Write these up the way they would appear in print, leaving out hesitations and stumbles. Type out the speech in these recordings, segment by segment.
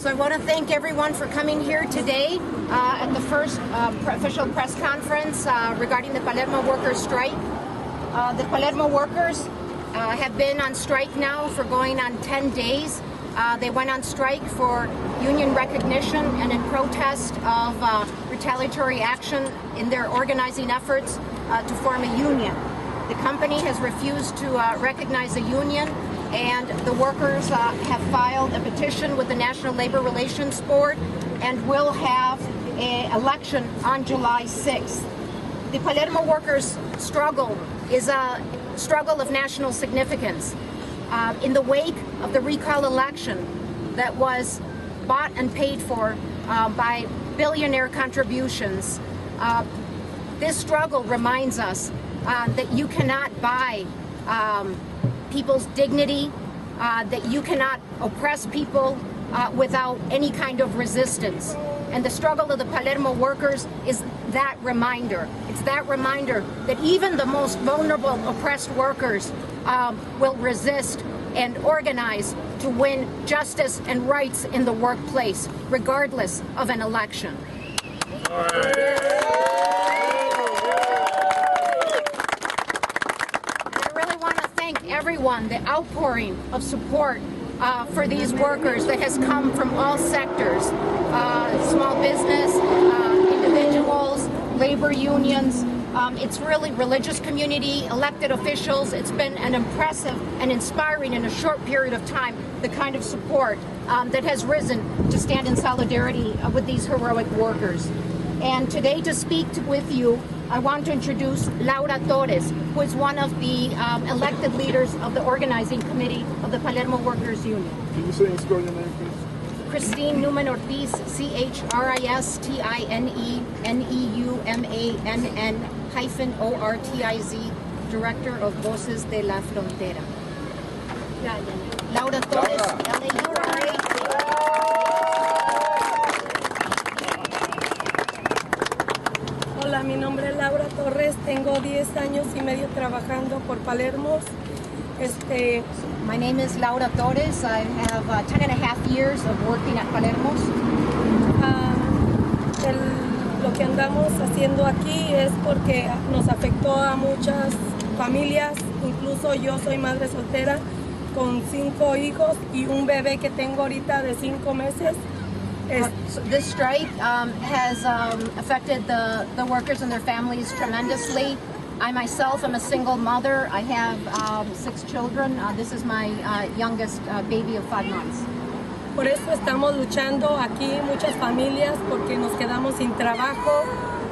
So I want to thank everyone for coming here today at the first official press conference regarding the Palermo workers' strike. The Palermo workers have been on strike now for going on 10 days. They went on strike for union recognition and in protest of retaliatory action in their organizing efforts to form a union. The company has refused to recognize a union, and the workers have filed a petition with the National Labor Relations Board and will have an election on July 6th. The Palermo workers' struggle is a struggle of national significance. In the wake of the recall election that was bought and paid for by billionaire contributions, this struggle reminds us that you cannot buy people's dignity, that you cannot oppress people without any kind of resistance. And the struggle of the Palermo workers is that reminder. It's that reminder that even the most vulnerable, oppressed workers will resist and organize to win justice and rights in the workplace, regardless of an election. Everyone, the outpouring of support for these workers that has come from all sectors, small business, individuals, labor unions, it's really religious community, elected officials. It's been an impressive and inspiring in a short period of time, the kind of support that has risen to stand in solidarity with these heroic workers. And today to speak with you, I want to introduce Laura Torres, who is one of the elected leaders of the organizing committee of the Palermo Workers Union. Can you say and spell your name, please? Christine Neumann-Ortiz, CHRISTINEUMANN-ORTIZ, Director of Voces de la Frontera. Laura Torres, LA. Hola, mi nombre es Laura Torres, tengo 10 años y medio trabajando por Palermo. My name is Laura Torres. I have 10.5 years of working at Palermo. Lo que andamos haciendo aquí es porque nos afectó a muchas familias, incluso yo soy madre soltera con 5 hijos y un bebé que tengo ahorita de 5 meses. So this strike has affected the workers and their families tremendously. I myself am a single mother. I have 6 children. This is my youngest baby of 5 months. Por eso estamos luchando aquí muchas familias porque nos quedamos sin trabajo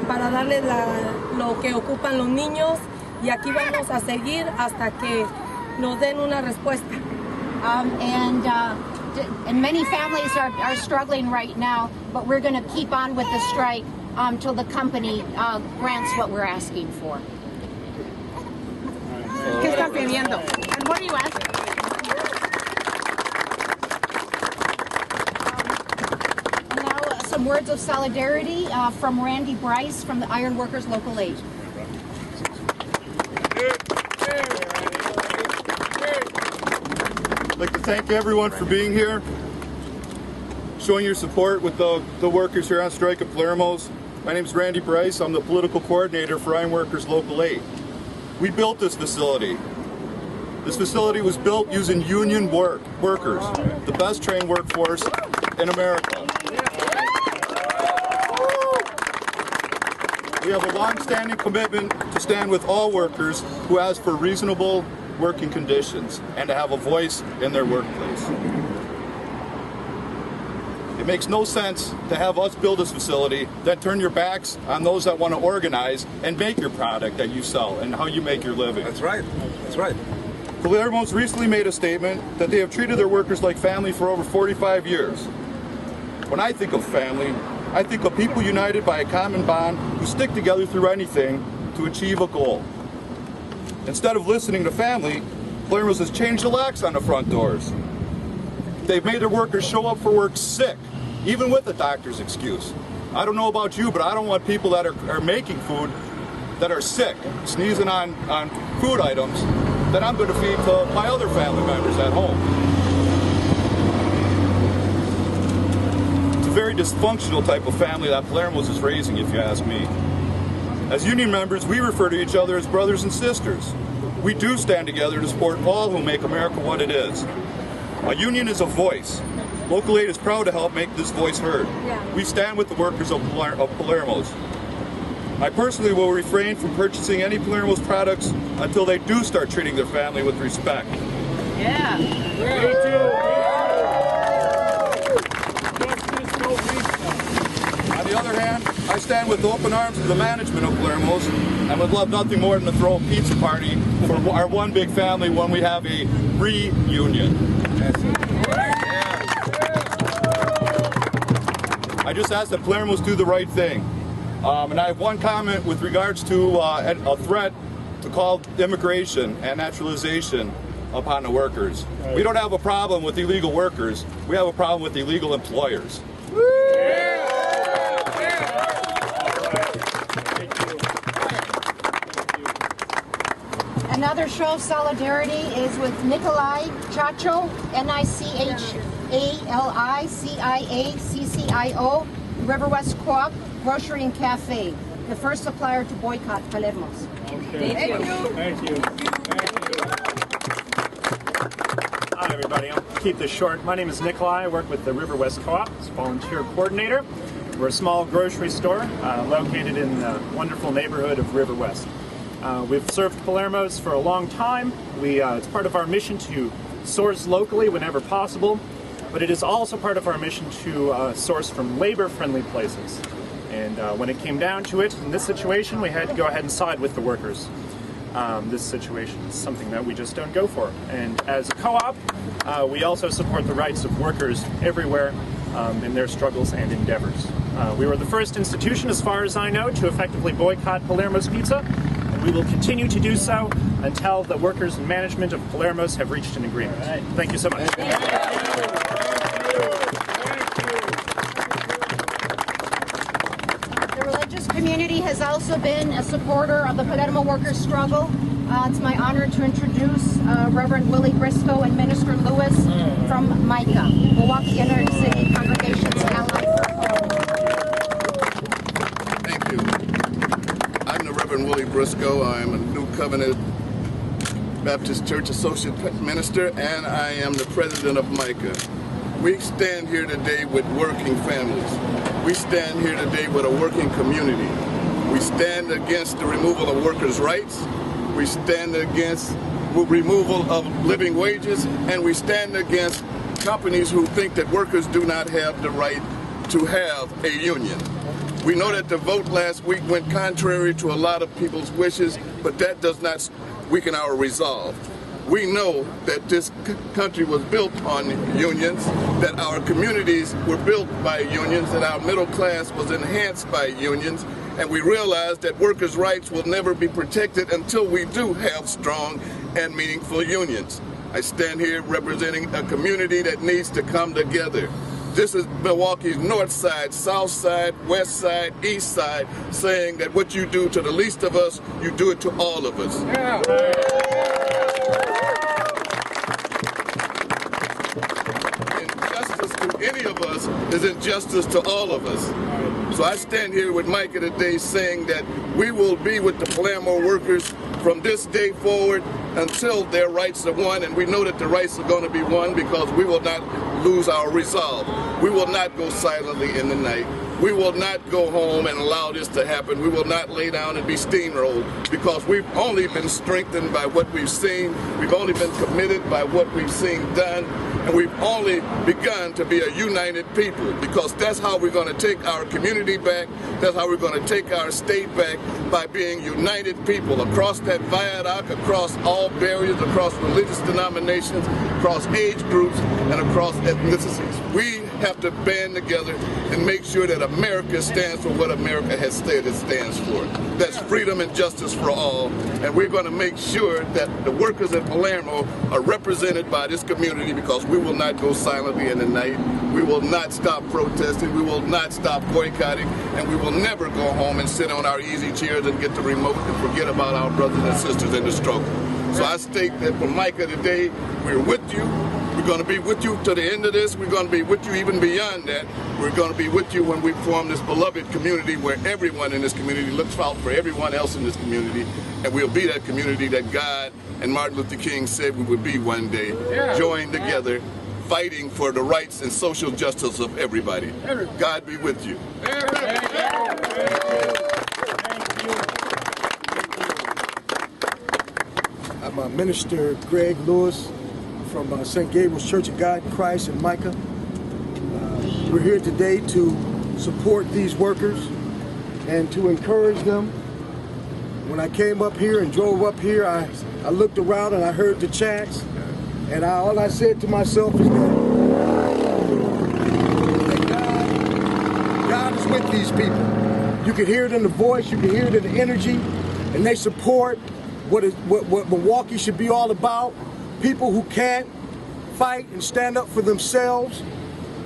para darles lo que ocupan los niños y aquí vamos a seguir hasta que nos den una respuesta. And many families are struggling right now, but we're going to keep on with the strike until the company grants what we're asking for. ¿Qué están pidiendo? And what are you asking? Now, some words of solidarity from Randy Bryce from the Iron Workers Local 8. I'd like to thank everyone for being here, showing your support with the workers here on strike at Palermo's. My name is Randy Bryce. I'm the political coordinator for Iron Workers Local 8. We built this facility. This facility was built using union workers, the best trained workforce in America. We have a long-standing commitment to stand with all workers who ask for reasonable working conditions and to have a voice in their workplace. It makes no sense to have us build this facility, then turn your backs on those that want to organize and make your product that you sell and how you make your living. That's right. That's right. Palermo's recently made a statement that they have treated their workers like family for over 45 years. When I think of family, I think of people united by a common bond who stick together through anything to achieve a goal. Instead of listening to family, Palermo's has changed the locks on the front doors. They've made their workers show up for work sick, even with a doctor's excuse. I don't know about you, but I don't want people that are making food that are sick, sneezing on food items that I'm going to feed to my other family members at home. very dysfunctional type of family that Palermo's is raising, if you ask me. As union members, we refer to each other as brothers and sisters. We do stand together to support all who make America what it is. A union is a voice. Local 8 is proud to help make this voice heard. We stand with the workers of Palermo's. I personally will refrain from purchasing any Palermo's products until they do start treating their family with respect. Yeah. Me too. On the other hand, I stand with open arms to the management of Palermo's and would love nothing more than to throw a pizza party for our one big family when we have a reunion. I just ask that Palermo's do the right thing. And I have one comment with regards to a threat to call immigration and naturalization upon the workers. We don't have a problem with illegal workers. We have a problem with illegal employers. Another show of solidarity is with Nikolai Chacho, NichaliCiaccio, River West Co-op, Grocery and Cafe, the first supplier to boycott Palermo's. Okay. Thank you. Thank you. Hi, everybody. I'll keep this short. My name is Nikolai. I work with the River West Co-op as volunteer coordinator. We're a small grocery store located in the wonderful neighborhood of River West. We've served Palermo's for a long time. It's part of our mission to source locally whenever possible, but it is also part of our mission to source from labor-friendly places. And when it came down to it, in this situation, we had to go ahead and side with the workers. This situation is something that we just don't go for. And as a co-op, we also support the rights of workers everywhere in their struggles and endeavors. We were the first institution, as far as I know, to effectively boycott Palermo's Pizza, and we will continue to do so until the workers and management of Palermo's have reached an agreement. Thank you so much. The religious community has also been a supporter of the Palermo workers' struggle. It's my honor to introduce Reverend Willie Briscoe and Minister Lewis from MICA, Milwaukee Inner City Congregations Ally for Palermo. Thank you. I'm the Reverend Willie Briscoe. I'm a New Covenant Baptist Church Associate Minister, and I am the President of MICA. We stand here today with working families. We stand here today with a working community. We stand against the removal of workers' rights. We stand against removal of living wages, and we stand against companies who think that workers do not have the right to have a union. We know that the vote last week went contrary to a lot of people's wishes, but that does not weaken our resolve. We know that this country was built on unions, that our communities were built by unions, that our middle class was enhanced by unions, and we realize that workers' rights will never be protected until we do have strong and meaningful unions. I stand here representing a community that needs to come together. This is Milwaukee's north side, south side, west side, east side, saying that what you do to the least of us, you do it to all of us. Injustice to any of us is injustice to all of us. So I stand here with Micah today saying that we will be with the Palermo workers from this day forward until their rights are won, and we know that the rights are going to be won because we will not lose our resolve. We will not go silently in the night. We will not go home and allow this to happen. We will not lay down and be steamrolled because we've only been strengthened by what we've seen. We've only been committed by what we've seen done. And we've only begun to be a united people because that's how we're going to take our community back. That's how we're going to take our state back, by being united people across that viaduct, across all barriers, across religious denominations, across age groups, and across ethnicities. We have to band together and make sure that America stands for what America has said it stands for. That's freedom and justice for all. And we're going to make sure that the workers at Palermo are represented by this community because we will not go silently in the night. We will not stop protesting. We will not stop boycotting. And we will never go home and sit on our easy chairs and get the remote and forget about our brothers and sisters in the struggle. So I state that for Micah today, we're with you. We're going to be with you to the end of this. We're going to be with you even beyond that. We're going to be with you when we form this beloved community where everyone in this community looks out for everyone else in this community, and we'll be that community that God and Martin Luther King said we would be one day, joined together, fighting for the rights and social justice of everybody. God be with you. I'm Minister Greg Lewis from St. Gabriel's Church of God in Christ in Micah. We're here today to support these workers and to encourage them. When I came up here and drove up here, I looked around and I heard the chants, and all I said to myself is that God is with these people. You can hear it in the voice, you can hear it in the energy, and they support what Milwaukee should be all about. People who can't fight and stand up for themselves,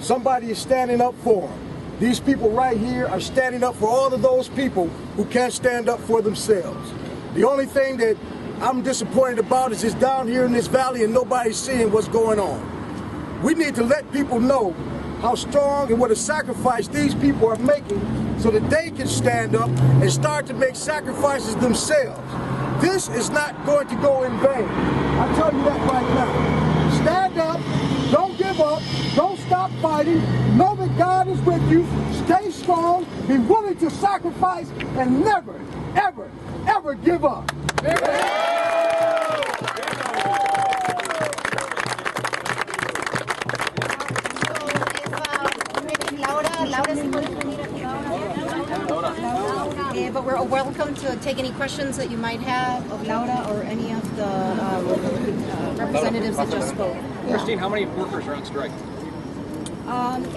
somebody is standing up for them. These people right here are standing up for all of those people who can't stand up for themselves. The only thing that I'm disappointed about is it's down here in this valley and nobody's seeing what's going on. We need to let people know how strong and what a sacrifice these people are making so that they can stand up and start to make sacrifices themselves. This is not going to go in vain. I'll tell you that right now. Stand up, don't give up, don't stop fighting, know that God is with you, stay strong, be willing to sacrifice, and never, ever, ever give up. But we're welcome to take any questions that you might have of Laura or any of the representatives that just spoke. Christine, how many workers are on strike?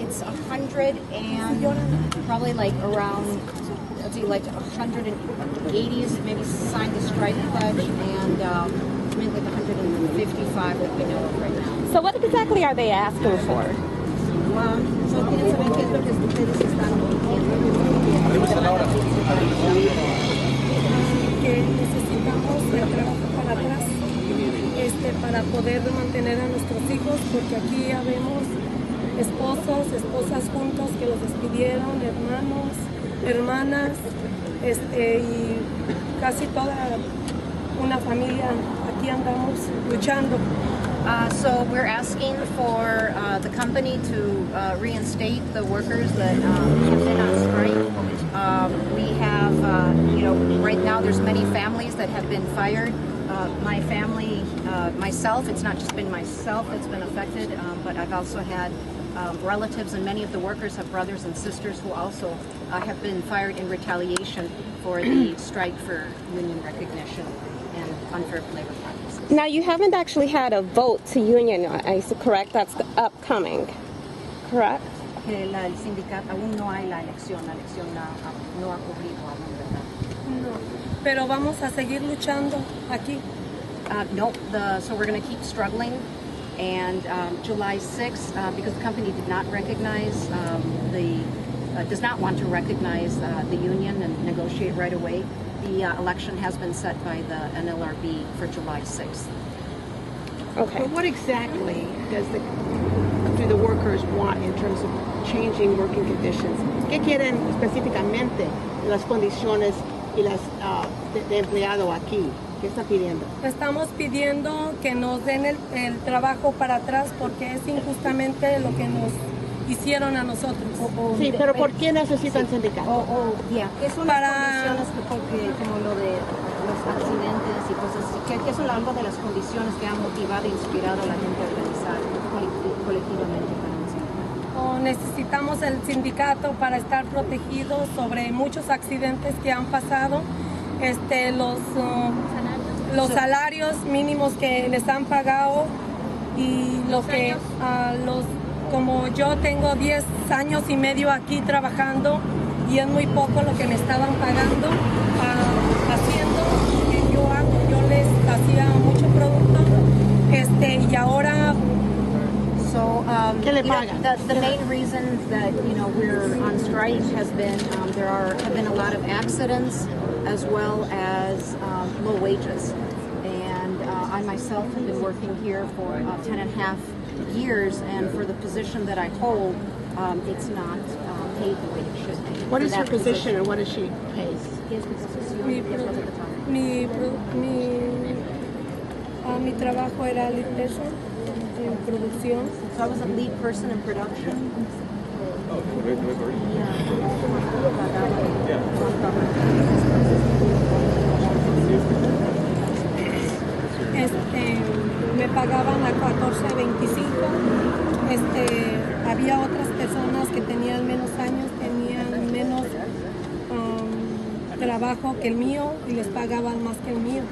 It's 100 and probably like around, let's see, like 180 is maybe signed the strike pledge, and maybe like 155 that we know of right now. So what exactly are they asking for? So quieren saber qué es lo que ustedes están pidiendo. Que necesitamos el trabajo para atrás, para poder mantener a nuestros hijos, porque aquí ya vemos esposos, esposas juntos que los despidieron, hermanos, hermanas, y casi toda una familia. Aquí andamos luchando. So we're asking for the company to reinstate the workers that have been on strike. We have, right now there's many families that have been fired. My family, myself, it's not just been myself that's been affected, but I've also had relatives, and many of the workers have brothers and sisters who also have been fired in retaliation for the strike for union recognition and unfair labor practices. Now, you haven't actually had a vote to unionize, correct? That's upcoming, correct? El sindicato aún no hay la elección no ha ocurrido aún, ¿verdad? No, pero vamos a seguir luchando aquí. No, so we're going to keep struggling, and July 6th, because the company did not recognize does not want to recognize the union and negotiate right away, the election has been set by the NLRB for July 6th. Okay. But what exactly do the workers want in terms of changing working conditions? ¿Qué quieren específicamente las condiciones y las de empleado aquí? ¿Qué está pidiendo? Estamos pidiendo que nos den el trabajo para atrás porque es injustamente lo que nos hicieron a nosotros. Sí, pero ¿por qué necesitan sindicatos? ¿Qué son las condiciones como lo de los accidentes y cosas así? ¿Qué son algo de las condiciones que han motivado e inspirado a la gente a organizar colectivamente para un sindicato? Necesitamos el sindicato para estar protegidos sobre muchos accidentes que han pasado. Los salarios mínimos que les han pagado y lo que como yo tengo 10 años y medio aquí trabajando y es muy poco lo que me estaban pagando haciendo lo que yo hago. Yo les hacía mucho producto y ahora ¿qué le pagan? The main reasons that we're on strike has been have been a lot of accidents as well as low wages, and I myself have been working here for 10 and a half years, and for the position that I hold, it's not paid the way it should be. What is her position and what does she pay? Mi trabajo era lead person en producción. So I was a lead person in production. Me pagaban a 14.25. Había otras personas que tenían menos años, tenían menos trabajo que el mío y les pagaban más que el mío.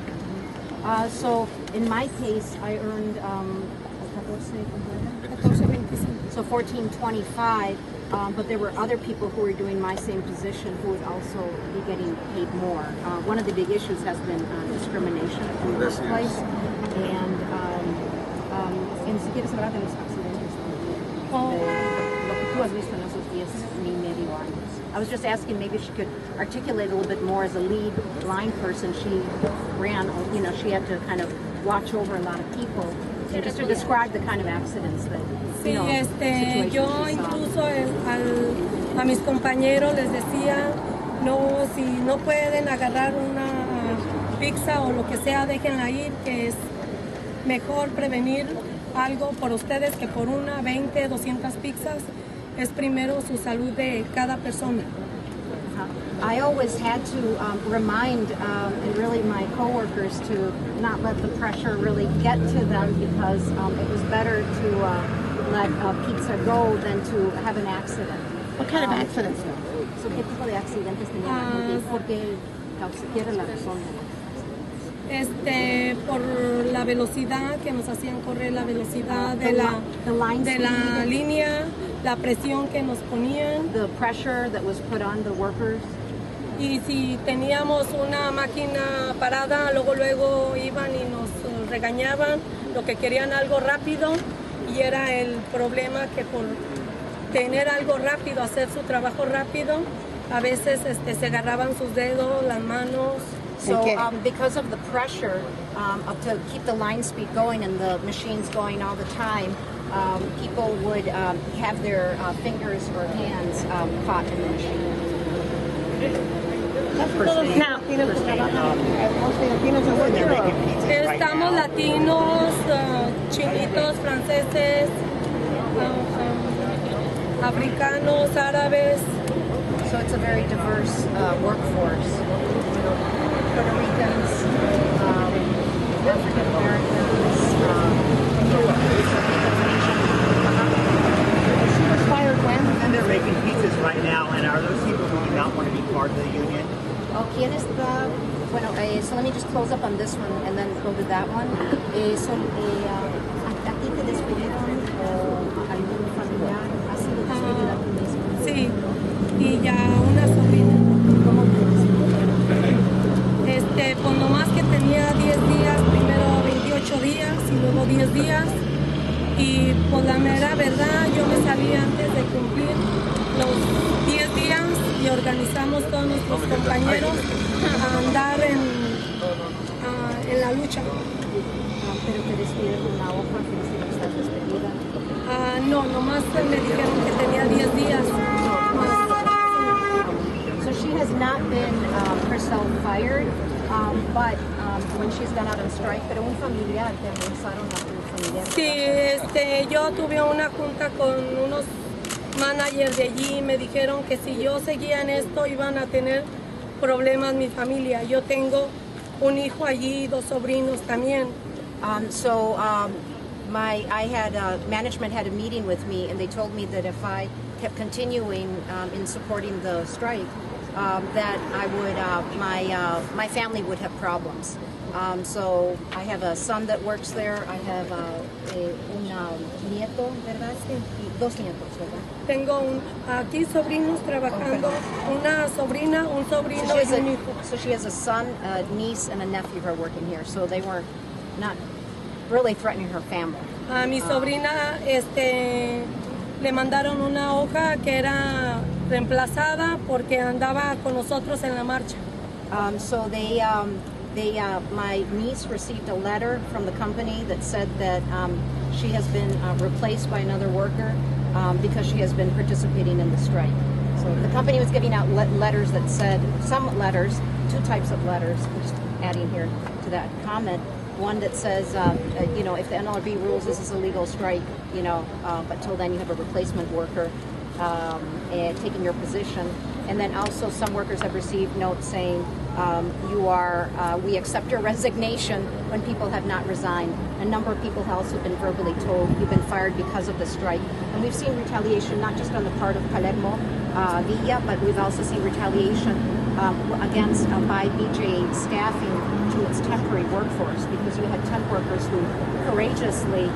So in my case, I earned 14.25. so $14.25, but there were other people who were doing my same position who would also be getting paid more. One of the big issues has been discrimination in the workplace, and si quieres hablar de los accidentes, lo que tú has visto en esos 10 y medio años. I was just asking maybe she could articulate a little bit more as a lead line person. She ran, she had to kind of watch over a lot of people. And just to describe the kind of accidents that, Sí, yo incluso a mis compañeros les decía, no, si no pueden agarrar una pizza o lo que sea, déjenla ir, que es mejor prevenir algo por ustedes que por 20, 200 pizzas. Es primero su salud de cada persona. I always had to remind and really my coworkers to not let the pressure really get to them, because it was better to let pizza go than to have an accident. What kind of accidents? So, ¿qué tipo de accidentes tenían? ¿Por qué era la razón? Por la velocidad que nos hacían correr, la velocidad de la línea, la presión que nos ponían. The pressure that was put on the workers. Y si teníamos una máquina parada, luego iban y nos regañaban, lo que querían algo rápido, y era el problema que por tener algo rápido, hacer su trabajo rápido, a veces se agarraban sus dedos, las manos. So because of the pressure to keep the line speed going and the machines going all the time, people would have their fingers or hands caught in the machine. Now, estamos latinos, chinitos, franceses, africanos, árabes. So it's a very diverse workforce. Puerto Ricans, African Americans, she was fired when? And they're making pizzas right now, and are those people who do not want to be part of the union? ¿Quién está? Bueno, so let me just close up on this one and then go to that one. ¿A ti te despidieron o algún familiar ha sido despedido a ti mismo? Sí, y ya una sobrina. ¿Cómo te despidieron? Pues nomás que tenía 10 días, primero 28 días y luego 10 días. Y por la mera verdad, yo me salí antes de cumplir los 10 días y organizamos todos nuestros compañeros a andar en la lucha. ¿Pero te despidieron una hoja que dice que estás despedida? No, nomás me dijeron que tenía 10 días. So she has not been herself fired, but when she's gone out on strike, pero un familiar, te pensaron a tu familiar. Sí, yo tuve una junta con unos managers de allí y me dijeron que si yo seguía en esto iban a tener problemas mi familia. Yo tengo un hijo allí, 2 sobrinos también. Management had a meeting with me, and they told me that if I kept continuing in supporting the strike, that I would, my family would have problems. So I have a son that works there. I have un nieto, ¿verdad? Dos nietos, ¿verdad? Tengo aquí sobrinos trabajando, una sobrina, un sobrino y un hijo. So she has a son, a niece, and a nephew who are working here. So they were not really threatening her family. A mi sobrina le mandaron una hoja que era reemplazada porque andaba con nosotros en la marcha. So they My niece received a letter from the company that said that she has been replaced by another worker because she has been participating in the strike. So the company was giving out letters that said, some letters, two types of letters, I'm just adding here to that comment. One that says, you know, if the NLRB rules this is a legal strike, you know, but till then you have a replacement worker and taking your position. And then also some workers have received notes saying, we accept your resignation when people have not resigned. A number of people have also been verbally told you've been fired because of the strike. And we've seen retaliation not just on the part of Palermo, Villa, but we've also seen retaliation against by BJ staffing to its temporary workforce, because we had temp workers who courageously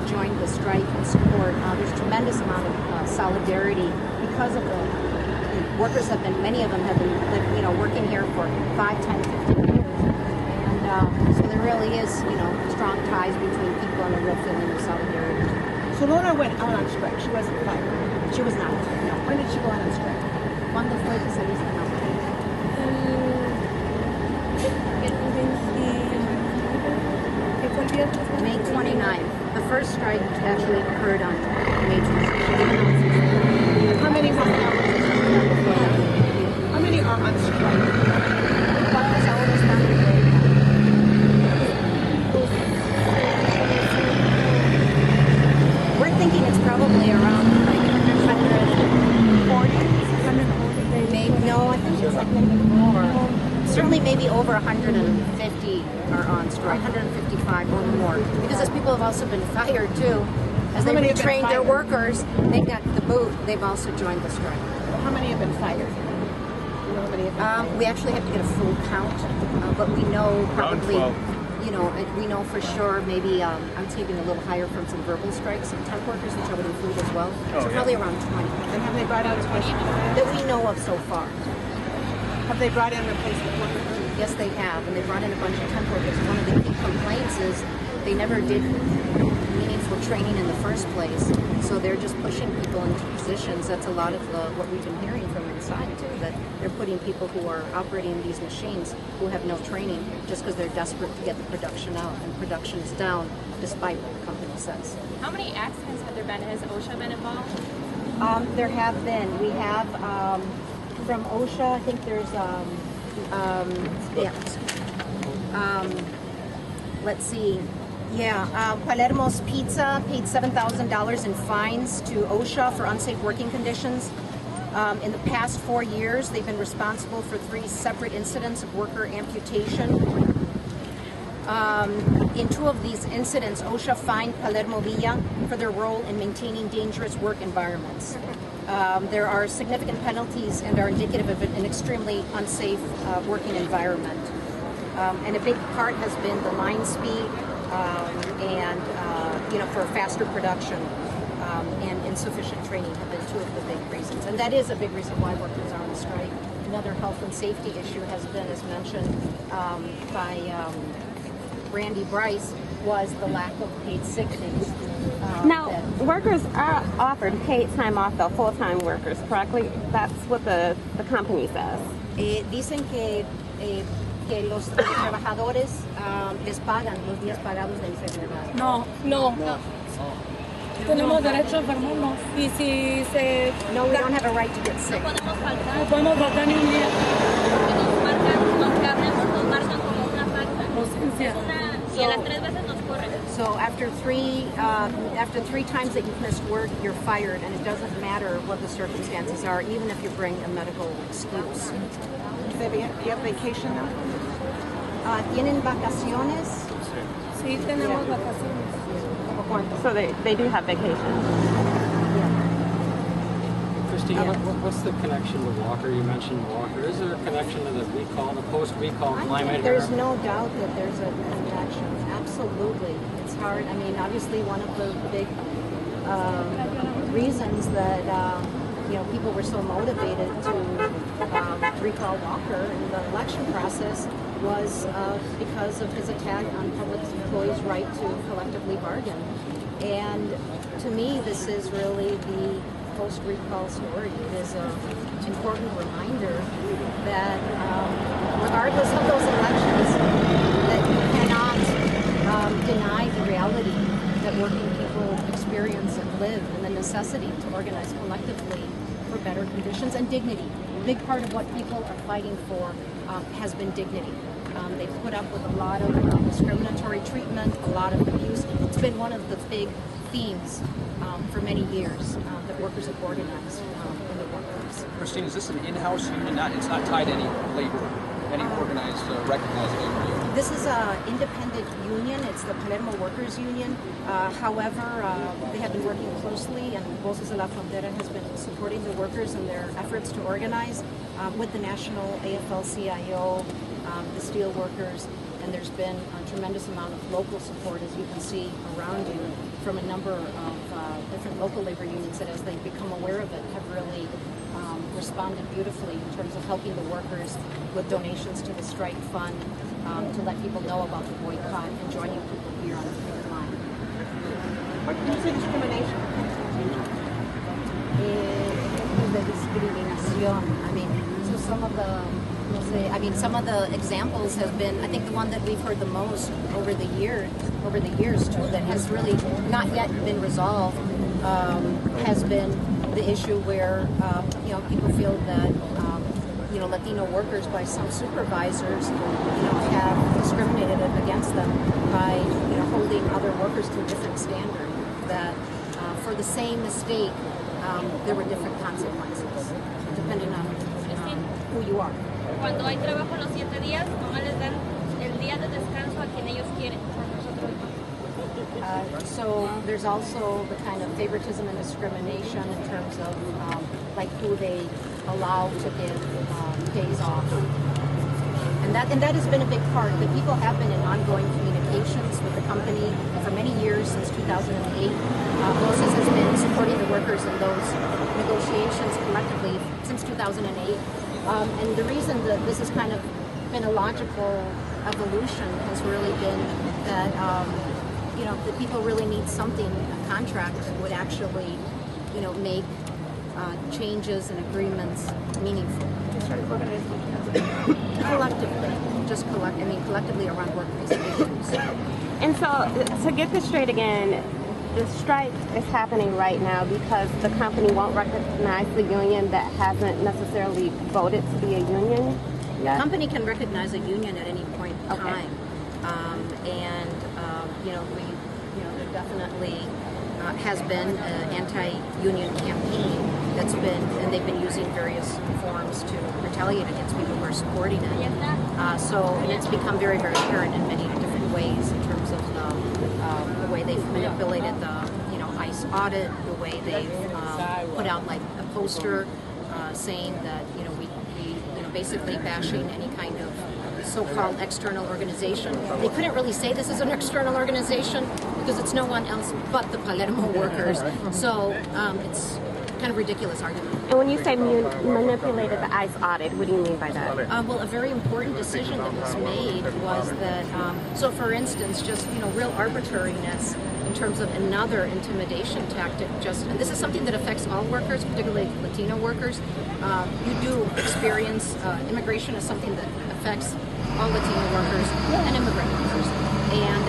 joined the strike and support. There's a tremendous amount of solidarity because of the workers have been, many of them have been, you know, working here for 5, 10, 15 years. And so there really is, you know, strong ties between people and a real feeling of solidarity. So Laura went out on strike. She wasn't fired. She was not. No. When did she go out on strike? ¿Cuándo fue que saliste? No. May 29th. The first strike actually occurred on May 29th. How many were out? How many are on strike? We're thinking it's probably around like 140. Maybe, no, I think it's like maybe more. Certainly maybe over 150 are on strike, 155 or more. Because as people have also been fired too, as they retrained their workers, they got the boot, they've also joined the strike. How many have been fired? You know how many have been fired? We actually have to get a full count, but we know probably, you know, we know for sure maybe, I'm taking a little higher from some verbal strikes, some temp workers, which I would include as well. So probably around 20. And have they brought out that we know of so far. Have they brought in replacement workers? Yes, they have, and they brought in a bunch of temp workers. One of the key complaints is they never did meaningful training in the first place, so they're just pushing people into positions. That's a lot of what we've been hearing from inside too, that they're putting people who are operating these machines who have no training just because they're desperate to get the production out, and production is down despite what the company says. How many accidents have there been? Has OSHA been involved? There have been. We have from OSHA, I think there's let's see. Yeah, Palermo's Pizza paid $7,000 in fines to OSHA for unsafe working conditions. In the past 4 years, they've been responsible for 3 separate incidents of worker amputation. In 2 of these incidents, OSHA fined Palermo Villa for their role in maintaining dangerous work environments. There are significant penalties and are indicative of an extremely unsafe working environment. And a big part has been the line speed and, you know, for faster production and insufficient training have been 2 of the big reasons. And that is a big reason why workers are on strike. Another health and safety issue has been, as mentioned by Randy Bryce, was the lack of paid sick days. Now, workers are offered paid time off, though, full-time workers, correctly? That's what the company says. Dicen que los trabajadores les pagan los días pagados de enfermedad. No. Tenemos derecho a enfermarnos. Y si se... No, we don't have a right to get sick. No podemos faltar. No podemos faltar ni un día. Aunque hablemos, nos marcan como una falta. Ausencia. Y a las 3 veces nos corren. So after three times that you've missed work, you're fired, and it doesn't matter what the circumstances are, even if you bring a medical excuse. Do you have vacation now? ¿Tienen vacaciones? Sí, tenemos vacaciones. So they do have vacation. Christine, what's the connection to Walker? You mentioned Walker. Is there a connection to the recall, the post-recall climate? There's no doubt that there's a connection. Absolutely. It's hard. I mean, obviously one of the big reasons that you know, people were so motivated to recall Walker in the election process was because of his attack on public employees' right to collectively bargain. And to me, this is really the post-recall story. It is an important reminder that regardless of those elections, deny the reality that working people experience and live, and the necessity to organize collectively for better conditions and dignity. A big part of what people are fighting for has been dignity. They've put up with a lot of discriminatory treatment, a lot of abuse. It's been one of the big themes for many years that workers have organized in the workplace. Christine, is this an in-house union? It's not tied to any labor, any organized, recognized labor union? This is an independent union. It's the Palermo Workers Union. However, they have been working closely, and Voces de la Frontera has been supporting the workers in their efforts to organize with the national AFL-CIO, the steel workers, and there's been a tremendous amount of local support, as you can see around you, from a number of different local labor unions that, as they become aware of it, have really responded beautifully in terms of helping the workers with donations to the strike fund, to let people know about the boycott and joining people here on the front line. What do you say discrimination? The discrimination. I mean, so some of the examples have been, I think the one that we've heard the most over the years too, that has really not yet been resolved, has been the issue where people feel that Latino workers by some supervisors have discriminated against them by holding other workers to a different standard, that for the same mistake there were different consequences depending on who you are. Cuando hay trabajo los 7 días, nomás les dan el día de descanso a quien ellos quieren. So there's also the kind of favoritism and discrimination in terms of like who they allow to give days off, and that has been a big part. The people have been in ongoing communications with the company for many years, since 2008. Voces has been supporting the workers in those negotiations collectively since 2008. And the reason that this has kind of been a logical evolution has really been that the people really need something, a contract that would actually make changes and agreements meaningful. Collectively around workplace issues. And so, to get this straight again, the strike is happening right now because the company won't recognize the union that hasn't necessarily voted to be a union yet? The company can recognize a union at any point in time. There definitely has been an anti-union campaign that's been, and they've been using various forms to retaliate against people who are supporting it. And it's become very, very apparent in many different ways in terms of the way they've manipulated the ICE audit, the way they've put out like a poster saying that we basically bashing any kind of so-called external organization. They couldn't really say this is an external organization because it's no one else but the Palermo workers. So it's kind of ridiculous argument. And when you say manipulated the ICE audit, what do you mean by that? Well, a very important decision that was made was that, so for instance, just real arbitrariness in terms of another intimidation tactic. And this is something that affects all workers, particularly Latino workers. You do experience immigration as something that affects all Latino workers and immigrant workers. And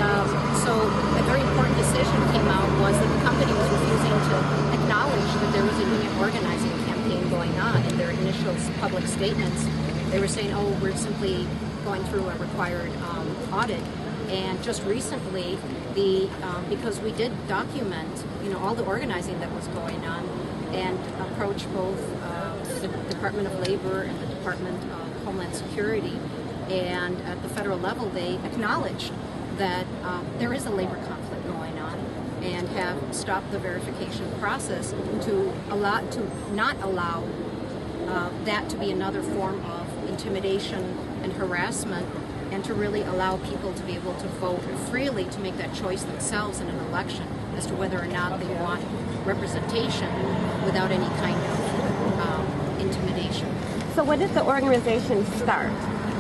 so a very important decision came out was that the company was refusing to acknowledge that there was a union organizing campaign going on. In their initial public statements, they were saying, oh, we're simply going through a required audit. And just recently, because we did document, all the organizing that was going on, and approach both the Department of Labor and the Department of Homeland Security, and at the federal level, they acknowledged that there is a labor conflict going on, and have stopped the verification process to not allow that to be another form of intimidation and harassment, and to really allow people to be able to vote freely, to make that choice themselves in an election as to whether or not they want representation without any kind of intimidation. So when did the organization start?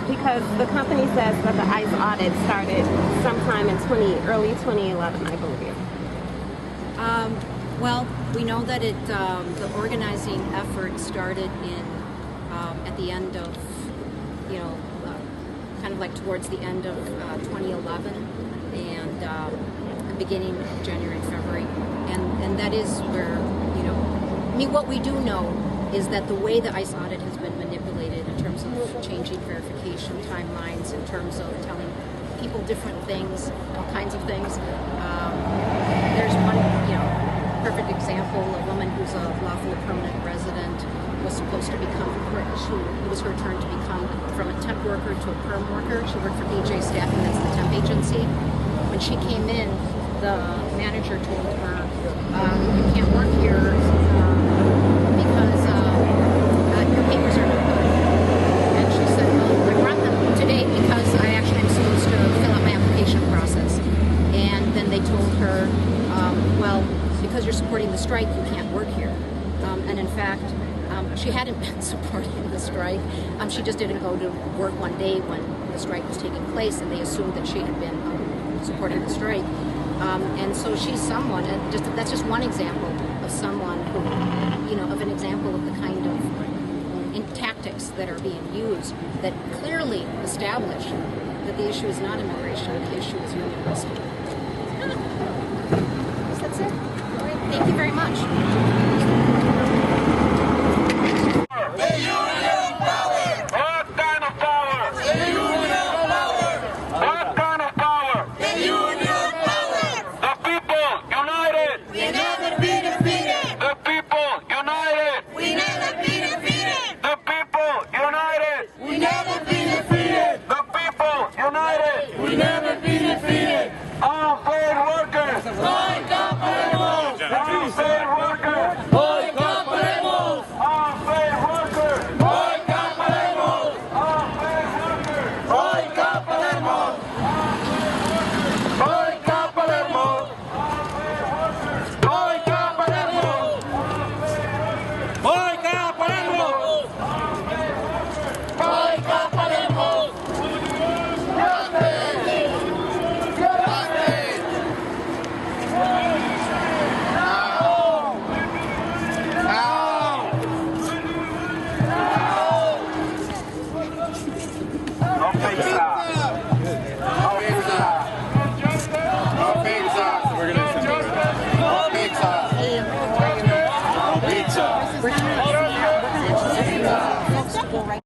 Because the company says that the ICE audit started sometime in early 2011, I believe. Well, we know that the organizing effort started at the end of, kind of like towards the end of 2011. and beginning January and February, and that is where, you know, I mean, what we do know is that the way the ICE audit has been manipulated in terms of changing verification timelines, in terms of telling people different things, all kinds of things. There's one, you know, perfect example, a woman who's a lawful permanent resident was supposed to become, it was her turn to become from a temp worker to a perm worker. She worked for BJ Staffing, that's the temp agency. When she came in, the manager told her, you can't work here because your papers are not good. And she said, well, I brought them today because I actually am supposed to fill out my application process. And then they told her, well, because you're supporting the strike, you can't work here. And in fact, she hadn't been supporting the strike. She just didn't go to work one day when the strike was taking place, and they assumed that she had been supporting the strike. And so she's someone, and that's just one example of someone who, you know, of an example of the kind of tactics that are being used that clearly establish that the issue is not immigration, the issue is union busting. That's it. All right. Thank you very much.